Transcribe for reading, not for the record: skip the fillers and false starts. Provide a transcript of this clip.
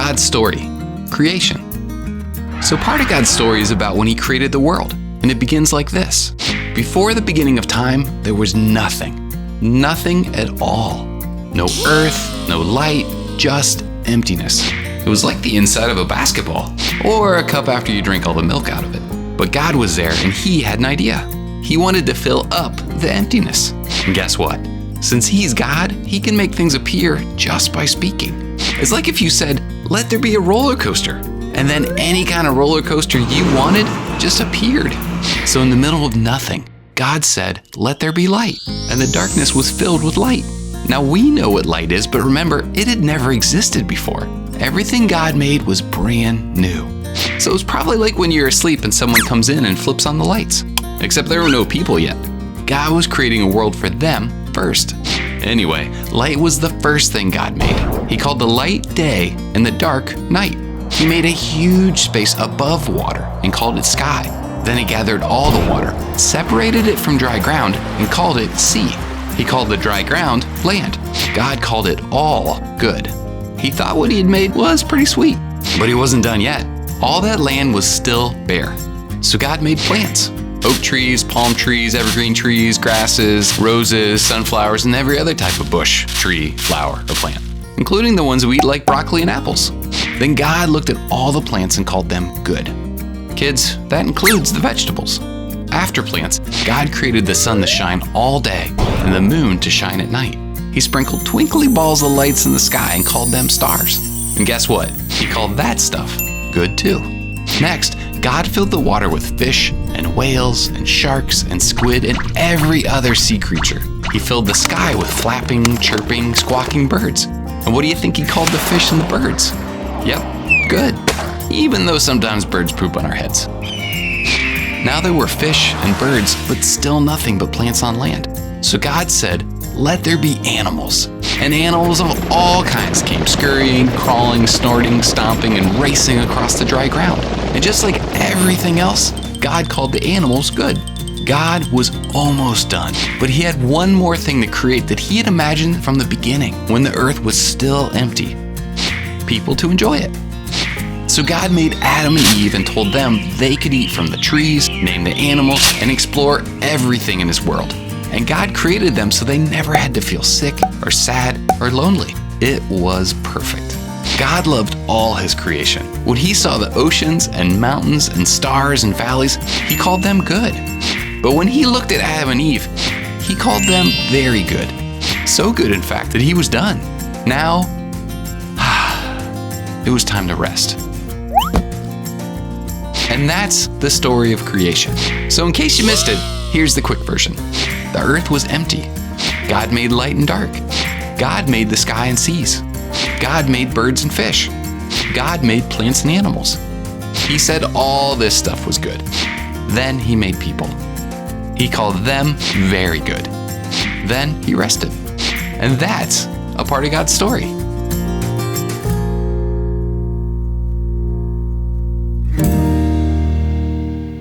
God's story, creation. So part of God's story is about when he created the world, and it begins like this. Before the beginning of time, there was nothing. Nothing at all. No earth, no light, just emptiness. It was like the inside of a basketball, or a cup after you drink all the milk out of it. But God was there and he had an idea. He wanted to fill up the emptiness. And guess what? Since he's God, he can make things appear just by speaking. It's like if you said, "Let there be a roller coaster," and then any kind of roller coaster you wanted just appeared. So in the middle of nothing, God said, "Let there be light," and the darkness was filled with light. Now we know what light is, but remember, it had never existed before. Everything God made was brand new. So it's probably like when you're asleep and someone comes in and flips on the lights. Except there were no people yet. God was creating a world for them first. Anyway, light was the first thing God made. He called the light day and the dark night. He made a huge space above water and called it sky. Then he gathered all the water, separated it from dry ground, and called it sea. He called the dry ground land. God called it all good. He thought what he had made was pretty sweet, but he wasn't done yet. All that land was still bare. So God made plants. Oak trees, palm trees, evergreen trees, grasses, roses, sunflowers, and every other type of bush, tree, flower, or plant, including the ones we eat like broccoli and apples. Then God looked at all the plants and called them good. Kids, that includes the vegetables. After plants, God created the sun to shine all day and the moon to shine at night. He sprinkled twinkly balls of lights in the sky and called them stars. And guess what? He called that stuff good too. Next, God filled the water with fish and whales and sharks and squid and every other sea creature. He filled the sky with flapping, chirping, squawking birds. And what do you think he called the fish and the birds? Yep, good. Even though sometimes birds poop on our heads. Now there were fish and birds, but still nothing but plants on land. So God said, "Let there be animals." And animals of all kinds came scurrying, crawling, snorting, stomping, and racing across the dry ground. And just like everything else, God called the animals good. God was almost done, but he had one more thing to create that he had imagined from the beginning, when the earth was still empty. People to enjoy it. So God made Adam and Eve and told them they could eat from the trees, name the animals, and explore everything in his world. And God created them so they never had to feel sick or sad or lonely. It was perfect. God loved all his creation. When he saw the oceans and mountains and stars and valleys, he called them good. But when he looked at Adam and Eve, he called them very good. So good, in fact, that he was done. Now, it was time to rest. And that's the story of creation. So in case you missed it, here's the quick version. The earth was empty. God made light and dark. God made the sky and seas. God made birds and fish. God made plants and animals. He said all this stuff was good. Then he made people. He called them very good. Then he rested. And that's a part of God's story.